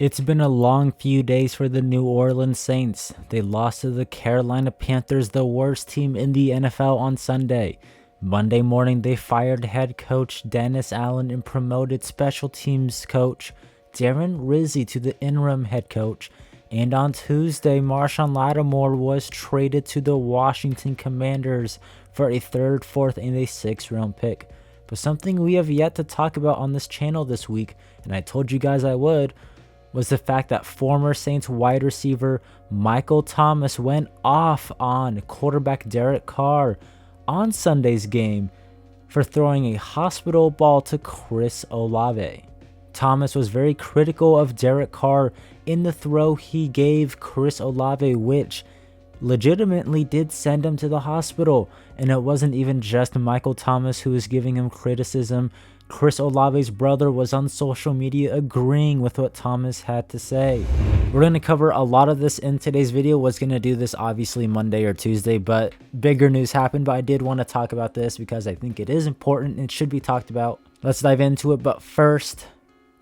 It's been a long few days for the New Orleans Saints. They lost to the Carolina Panthers, the worst team in the NFL, on Sunday. Monday morning, they fired head coach Dennis Allen and promoted special teams coach Darren Rizzi to the interim head coach. And on Tuesday, Marshawn Lattimore was traded to the Washington Commanders for a third, fourth, and a sixth-round pick. But something we have yet to talk about on this channel this week, and I told you guys I would, was the fact that former Saints wide receiver Michael Thomas went off on quarterback Derek Carr on Sunday's game for throwing a hospital ball to Chris Olave. Thomas was very critical of Derek Carr in the throw he gave Chris Olave, which legitimately did send him to the hospital. And it wasn't even just Michael Thomas who was giving him criticism. Chris Olave's brother was on social media agreeing with what Thomas had to say. We're going to cover a lot of this in today's video. Was going to do this obviously Monday or Tuesday, but bigger news happened. But I did want to talk about this because I think it is important and it should be talked about. Let's dive into it. But first,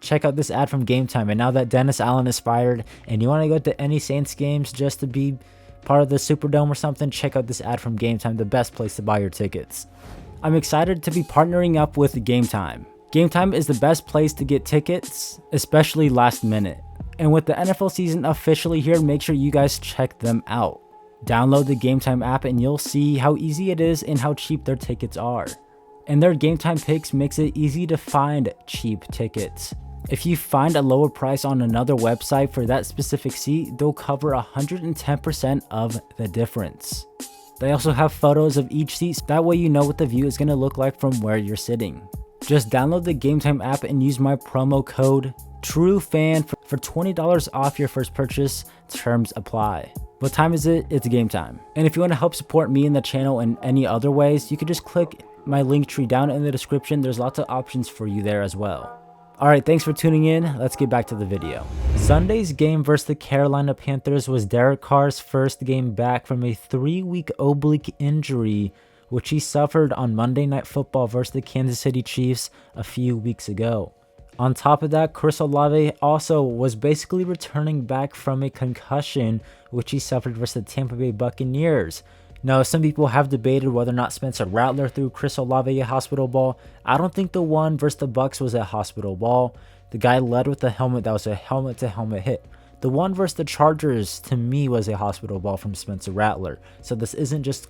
check out this ad from Game Time. And now that Dennis Allen is fired and you want to go to any Saints games just to be part of the Superdome or something, check out this ad from Game Time, the best place to buy your tickets. I'm excited to be partnering up with Game Time. Game Time is the best place to get tickets, especially last minute. And with the NFL season officially here, make sure you guys check them out. Download the Game Time app and you'll see how easy it is and how cheap their tickets are. And their Game Time picks makes it easy to find cheap tickets. If you find a lower price on another website for that specific seat, they'll cover 110% of the difference. They also have photos of each seat, that way you know what the view is going to look like from where you're sitting. Just download the Game Time app and use my promo code TRUEFAN for $20 off your first purchase. Terms apply. What time is it? It's game time. And if you want to help support me and the channel in any other ways, you can just click my link tree down in the description. There's lots of options for you there as well. Alright, thanks for tuning in. Let's get back to the video. Sunday's game versus the Carolina Panthers was Derek Carr's first game back from a 3-week oblique injury, which he suffered on Monday Night Football versus the Kansas City Chiefs a few weeks ago. On top of that, Chris Olave also was basically returning back from a concussion, which he suffered versus the Tampa Bay Buccaneers. Now, some people have debated whether or not Spencer Rattler threw Chris Olave a hospital ball. I don't think the one versus the Bucs was a hospital ball. The guy led with the helmet. That was a helmet-to-helmet hit. The one versus the Chargers, to me, was a hospital ball from Spencer Rattler. So this isn't just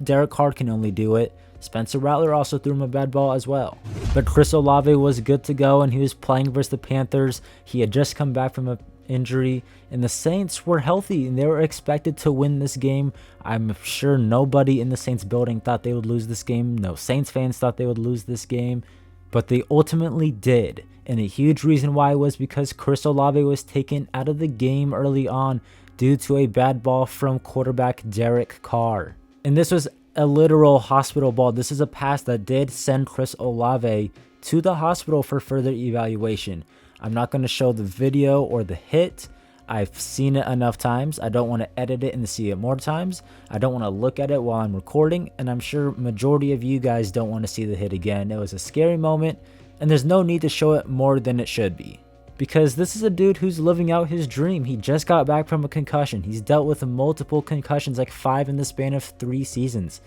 Derek Carr can only do it. Spencer Rattler also threw him a bad ball as well. But Chris Olave was good to go and he was playing versus the Panthers. He had just come back from an injury and the Saints were healthy and they were expected to win this game. I'm sure nobody in the Saints building thought they would lose this game. No Saints fans thought they would lose this game, but they ultimately did. And a huge reason why was because Chris Olave was taken out of the game early on due to a bad ball from quarterback Derek Carr. And this was a literal hospital ball. This is a pass that did send Chris Olave to the hospital for further evaluation. I'm not going to show the video or the hit. I've seen it enough times. I don't want to edit it and see it more times. I don't want to look at it while I'm recording. And I'm sure majority of you guys don't want to see the hit again. It was a scary moment and there's no need to show it more than it should be. Because this is a dude who's living out his dream. He just got back from a concussion. He's dealt with multiple concussions, like 5 in the span of 3 seasons.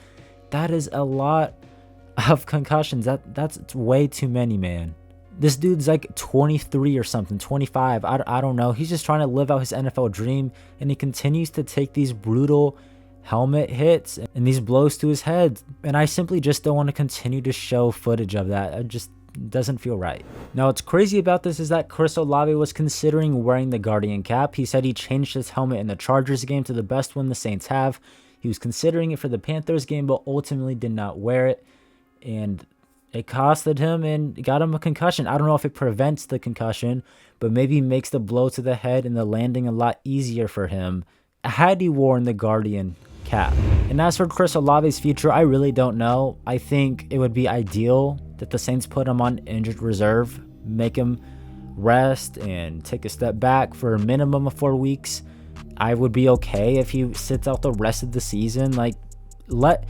That is a lot of concussions. That's way too many, man. This dude's like 23 or something, 25. I don't know. He's just trying to live out his NFL dream, and he continues to take these brutal helmet hits and these blows to his head. And I simply just don't want to continue to show footage of that. It just doesn't feel right. Now, what's crazy about this is that Chris Olave was considering wearing the Guardian cap. He said he changed his helmet in the Chargers game to the best one the Saints have. He was considering it for the Panthers game, but ultimately did not wear it. And it costed him and got him a concussion. I don't know if it prevents the concussion, but maybe makes the blow to the head and the landing a lot easier for him had he worn the Guardian cap. And as for Chris Olave's future, I really don't know. I think it would be ideal that the Saints put him on injured reserve, make him rest and take a step back for a minimum of 4 weeks. I would be okay if he sits out the rest of the season. Like, let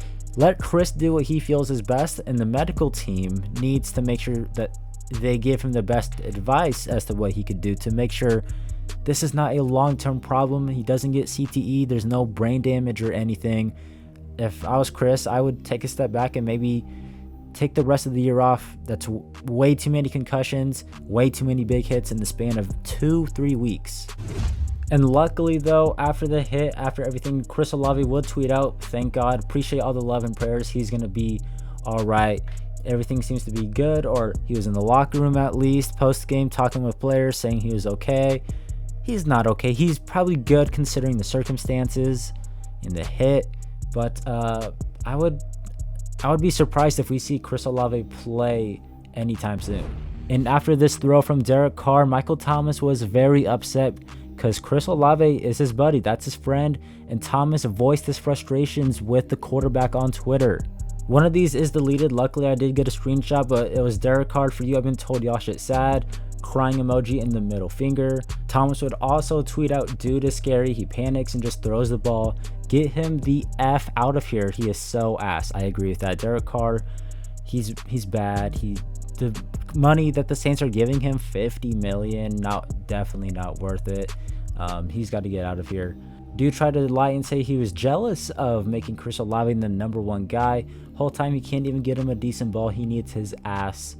Chris do what he feels is best, and the medical team needs to make sure that they give him the best advice as to what he could do to make sure This is not a long-term problem. He doesn't get CTE. There's no brain damage or anything. If I was Chris, I would take a step back and maybe take the rest of the year off. That's way too many concussions, way too many big hits in the span of 2-3 weeks. And luckily though, after the hit, after everything, Chris Olave would tweet out, "Thank God, appreciate all the love and prayers. He's going to be all right. Everything seems to be good." Or he was in the locker room at least post-game talking with players saying he was okay. He's not okay. He's probably good considering the circumstances and the hit. But I would be surprised if we see Chris Olave play anytime soon. And after this throw from Derek Carr, Michael Thomas was very upset because Chris Olave is his buddy. That's his friend. And Thomas voiced his frustrations with the quarterback on Twitter. One of these is deleted. Luckily, I did get a screenshot, but it was Derek Carr, "For you, I've been told y'all shit sad." Crying emoji and the middle finger. Thomas would also tweet out, "Dude is scary. He panics and just throws the ball. Get him the F out of here. He is so ass." I agree with that. Derek Carr, he's bad. The money that the Saints are giving him, $50 million, definitely not worth it. He's got to get out of here. Dude tried to lie and say he was jealous of making Chris Olave the #1 guy. Whole time he can't even get him a decent ball. He needs his ass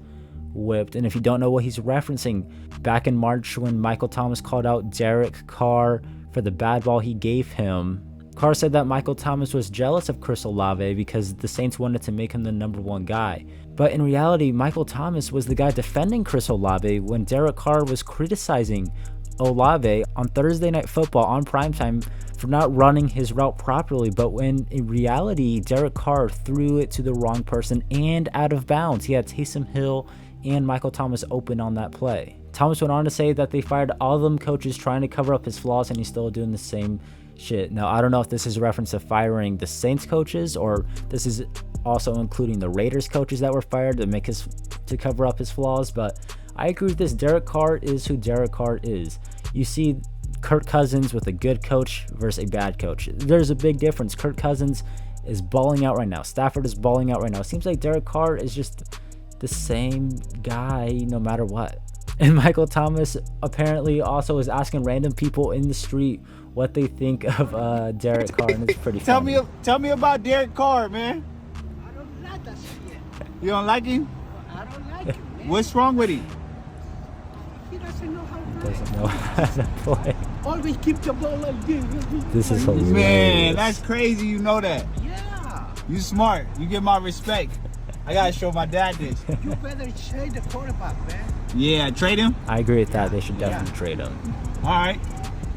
whipped. And if you don't know what he's referencing, back in March when Michael Thomas called out Derek Carr for the bad ball he gave him, Carr said that Michael Thomas was jealous of Chris Olave because the Saints wanted to make him the #1 guy. But in reality, Michael Thomas was the guy defending Chris Olave when Derek Carr was criticizing Olave on Thursday Night Football on primetime for not running his route properly. But when in reality, Derek Carr threw it to the wrong person and out of bounds. He had Taysom Hill and Michael Thomas open on that play. Thomas went on to say that they fired all of them coaches trying to cover up his flaws and he's still doing the same shit. Now, I don't know if this is a reference to firing the Saints coaches or this is also including the Raiders coaches that were fired to cover up his flaws, but I agree with this. Derek Carr is who Derek Carr is. You see Kirk Cousins with a good coach versus a bad coach. There's a big difference. Kirk Cousins is balling out right now. Stafford is balling out right now. It seems like Derek Carr is just the same guy no matter what. And Michael Thomas apparently also is asking random people in the street what they think of Derek Carr, and it's pretty funny. Tell me about Derek Carr, man. I don't like that shit. You don't like him? I don't like him, man. What's wrong with him? He doesn't know how to play. Doesn't know how to play. Always keep the ball like this. This is hilarious. Man, that's crazy. You know that. Yeah. You smart. You get my respect. I gotta show my dad this. You better trade the quarterback, man. Yeah, trade him? I agree with that. They should definitely trade him. All right.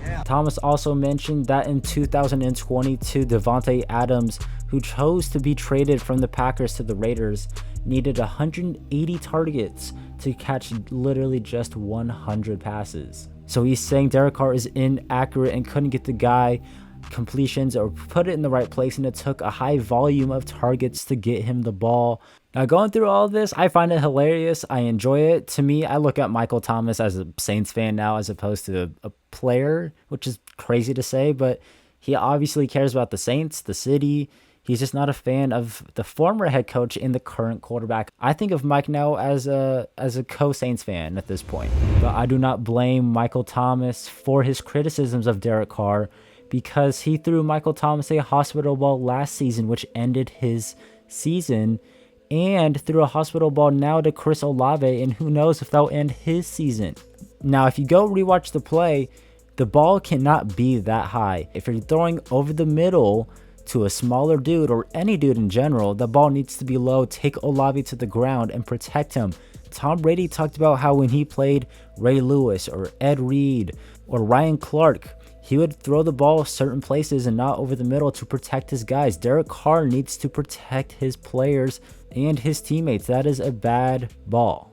Yeah. Thomas also mentioned that in 2022, Devontae Adams, who chose to be traded from the Packers to the Raiders, needed 180 targets to catch literally just 100 passes. So he's saying Derek Carr is inaccurate and couldn't get the guy completions or put it in the right place, and it took a high volume of targets to get him the ball. Now, going through all of this, I find it hilarious. I enjoy it. To me, I look at Michael Thomas as a Saints fan now as opposed to a player, which is crazy to say, but he obviously cares about the Saints, the city. He's just not a fan of the former head coach and the current quarterback. I think of Mike now as a co-Saints fan at this point. But I do not blame Michael Thomas for his criticisms of Derek Carr, because he threw Michael Thomas a hospital ball last season, which ended his season, and threw a hospital ball now to Chris Olave, and who knows if that'll end his season. Now, if you go rewatch the play, the ball cannot be that high. If you're throwing over the middle to a smaller dude or any dude in general, the ball needs to be low, take Olave to the ground, and protect him. Tom Brady talked about how when he played Ray Lewis or Ed Reed or Ryan Clark, he would throw the ball certain places and not over the middle to protect his guys. Derek Carr needs to protect his players and his teammates. That is a bad ball.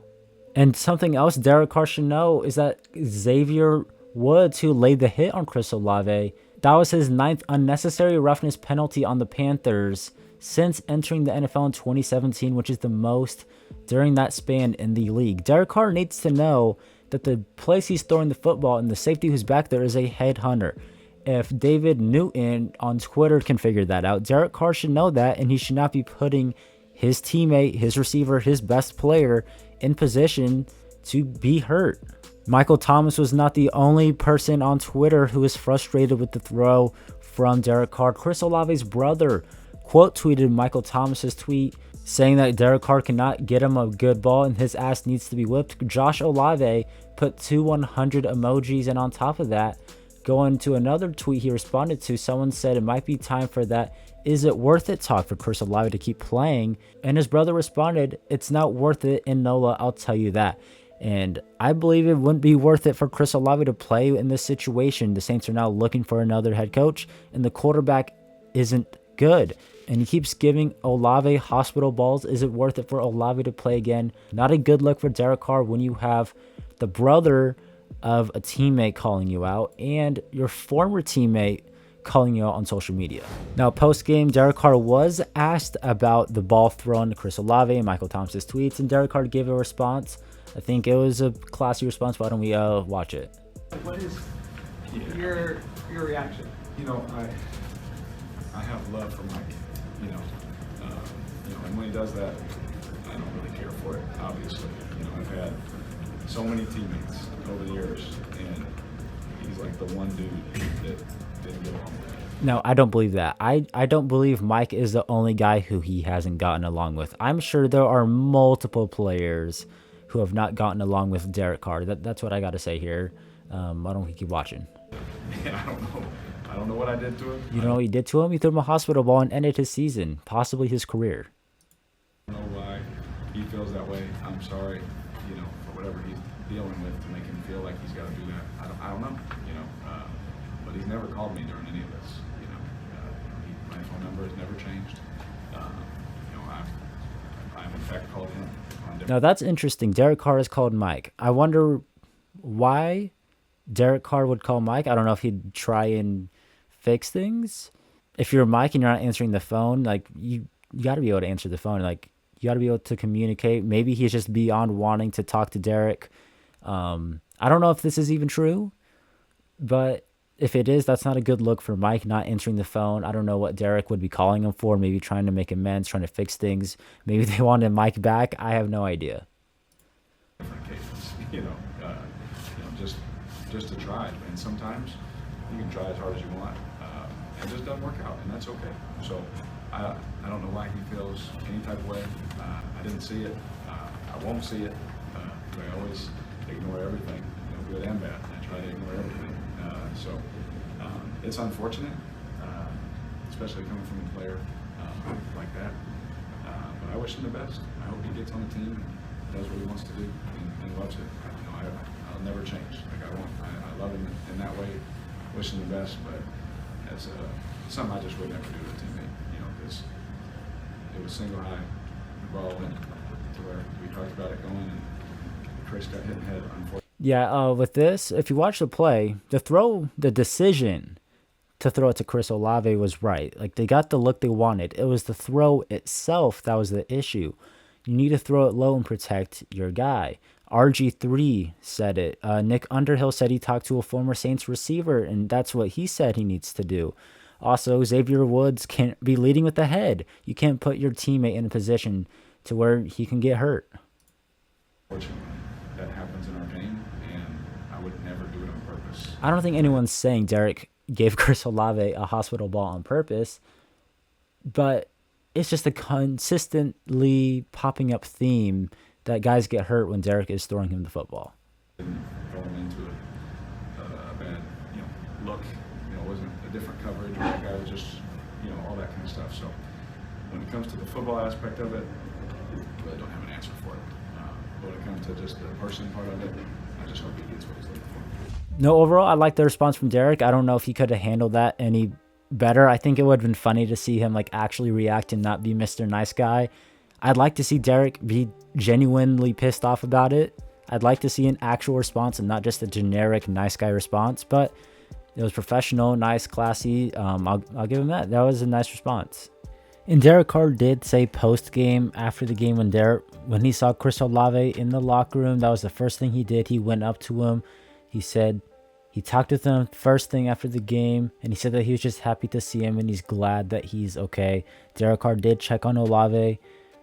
And something else Derek Carr should know is that Xavier Woods, who laid the hit on Chris Olave, that was his 9th unnecessary roughness penalty on the Panthers since entering the NFL in 2017, which is the most during that span in the league. Derek Carr needs to know that the place he's throwing the football and the safety who's back there is a headhunter. If David Newton on Twitter can figure that out, Derek Carr should know that, and he should not be putting his teammate, his receiver, his best player in position to be hurt. Michael Thomas was not the only person on Twitter who was frustrated with the throw from Derek Carr. Chris Olave's brother quote tweeted Michael Thomas's tweet saying that Derek Carr cannot get him a good ball and his ass needs to be whipped. Josh Olave put 2 100 emojis, and on top of that, going to another tweet he responded to, someone said it might be time for that "is it worth it" talk for Chris Olave to keep playing, and his brother responded, "It's not worth it in NOLA, I'll tell you that." And I believe it wouldn't be worth it for Chris Olave to play in this situation. The Saints are now looking for another head coach, and the quarterback isn't good. And he keeps giving Olave hospital balls. Is it worth it for Olave to play again? Not a good look for Derek Carr when you have the brother of a teammate calling you out and your former teammate calling you out on social media. Now, post-game, Derek Carr was asked about the ball thrown to Chris Olave and Michael Thomas's tweets, and Derek Carr gave a response. I think it was a classy response. Why don't we watch it? What is your reaction? You know, I have love for Mike. And when he does that, I don't really care for it. Obviously, I've had so many teammates over the years, and he's like the one dude that didn't get along with it. No, I don't believe that. I don't believe Mike is the only guy who he hasn't gotten along with. I'm sure there are multiple players who have not gotten along with Derek Carr. That's what I got to say here. Why don't we keep watching? Yeah, I don't know. I don't know what I did to him. You know what he did to him? He threw him a hospital ball and ended his season, possibly his career. I don't know why he feels that way. I'm sorry, for whatever he's dealing with to make him feel like he's got to do that. I don't know, but he's never called me during any of this. My phone number has never changed. I've in fact called him on different. Now that's interesting. Derek Carr has called Mike. I wonder why Derek Carr would call Mike. I don't know if he'd try and fix things. If you're Mike and you're not answering the phone, like you got to be able to answer the phone. Like you got to be able to communicate. Maybe he's just beyond wanting to talk to Derek. I don't know if this is even true, but if it is, that's not a good look for Mike, not answering the phone. I don't know what Derek would be calling him for. Maybe trying to make amends, trying to fix things. Maybe they wanted Mike back. I have no idea. Different cases, just to try. And sometimes you can try as hard as you want, and it just doesn't work out, and that's okay. So I don't know why he feels any type of way. I didn't see it. I won't see it. I always ignore everything, good and bad. I try to ignore everything. It's unfortunate, especially coming from a player like that. But I wish him the best. I hope he gets on the team and does what he wants to do and loves it. I'll never change. I love him in that way. Wish him the best, but that's something I just would never do to a teammate. Because it was single high, the ball went to where we talked about it going, and Chris got hit in the head. Unfortunately. Yeah. With this, if you watch the play, the decision to throw it to Chris Olave was right. Like they got the look they wanted. It was the throw itself that was the issue. You need to throw it low and protect your guy. RG3 said it. Nick Underhill said he talked to a former Saints receiver, and that's what he said he needs to do. Also, Xavier Woods can't be leading with the head. You can't put your teammate in a position to where he can get hurt. Fortunately, that happens in our game, and I would never do it on purpose. I don't think anyone's saying Derek gave Chris Olave a hospital ball on purpose, but it's just a consistently popping up theme that guys get hurt when Derek is throwing him the football. Didn't throw him into a bad, look. It wasn't a different coverage, or that guy was just, all that kind of stuff. So when it comes to the football aspect of it, I really don't have an answer for it. But when it comes to just the person part of it, I just hope he gets what he's looking for. No, overall, I like the response from Derek. I don't know if he could have handled that any better. I think it would have been funny to see him actually react and not be Mr. Nice Guy. I'd like to see Derek be genuinely pissed off about it. I'd like to see an actual response and not just a generic nice guy response, but it was professional, nice, classy. I'll give him that. That was a nice response. And Derek Carr did say post-game, after the game, when he saw Chris Olave in the locker room, that was the first thing he did. He went up to him. He said he talked with him first thing after the game, and he said that he was just happy to see him and he's glad that he's okay. Derek Carr did check on Olave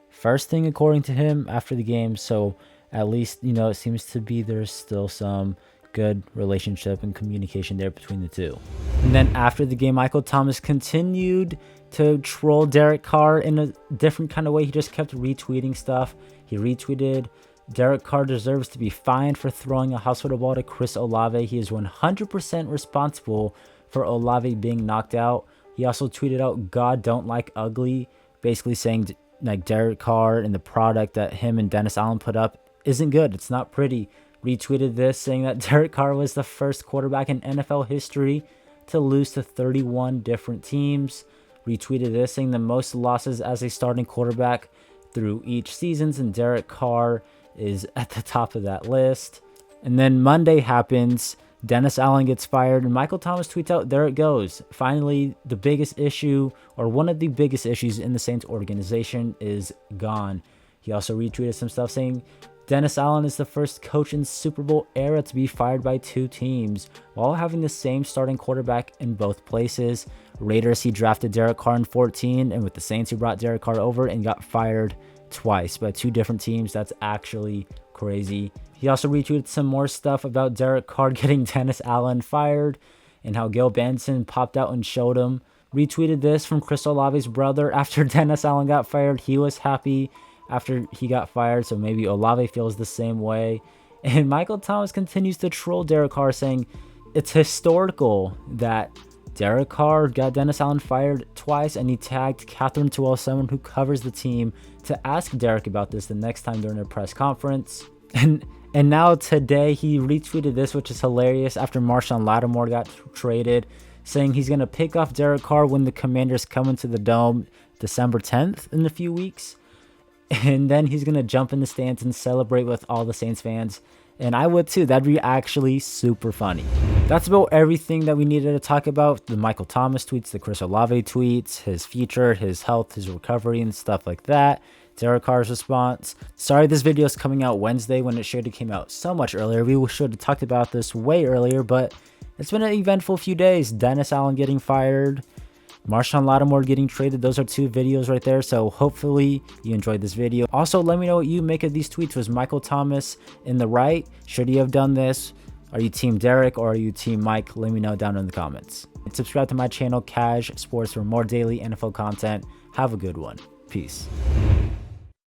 first thing, according to him, after the game. So at least, you know, it seems to be there's still some good relationship and communication there between the two. And then after the game, Michael Thomas continued to troll Derek Carr in a different kind of way. He just kept retweeting stuff. He retweeted, Derek Carr deserves to be fined for throwing a hospital ball to Chris Olave. He is 100% responsible for Olave being knocked out. He also tweeted out, God don't like ugly, basically saying like Derek Carr and the product that him and Dennis Allen put up isn't good. It's not pretty. Retweeted this saying that Derek Carr was the first quarterback in NFL history to lose to 31 different teams. Retweeted this saying the most losses as a starting quarterback through each seasons, and Derek Carr is at the top of that list. And then Monday happens. Dennis Allen gets fired, and Michael Thomas tweets out, there it goes. Finally, the biggest issue, or one of the biggest issues in the Saints organization is gone. He also retweeted some stuff saying, Dennis Allen is the first coach in Super Bowl era to be fired by 2 teams while having the same starting quarterback in both places. Raiders, he drafted Derek Carr in 2014, and with the Saints, he brought Derek Carr over and got fired twice by 2 different teams. That's actually crazy. He also retweeted some more stuff about Derek Carr getting Dennis Allen fired and how Gil Benson popped out and showed him. Retweeted this from Chris Olave's brother after Dennis Allen got fired. He was happy after he got fired, so maybe Olave feels the same way. And Michael Thomas continues to troll Derek Carr, saying it's historical that Derek Carr got Dennis Allen fired twice, and he tagged Catherine Terrell, someone who covers the team, to ask Derek about this the next time during a press conference. And now today he retweeted this, which is hilarious, after Marshawn Lattimore got traded, saying he's going to pick off Derek Carr when the Commanders come into the Dome December 10th in a few weeks. And then he's going to jump in the stands and celebrate with all the Saints fans. And I would too. That'd be actually super funny. That's about everything that we needed to talk about. The Michael Thomas tweets, the Chris Olave tweets, his future, his health, his recovery, and stuff like that. Derek Carr's response. Sorry this video is coming out Wednesday when it should have came out so much earlier. We should have talked about this way earlier, but it's been an eventful few days. Dennis Allen getting fired, Marshawn Lattimore getting traded. Those are 2 videos right there. So hopefully you enjoyed this video. Also, let me know what you make of these tweets. Was Michael Thomas in the right? Should he have done this? Are you team Derek or are you team Mike? Let me know down in the comments. And subscribe to my channel, Cash Sports, for more daily NFL content. Have a good one. Peace.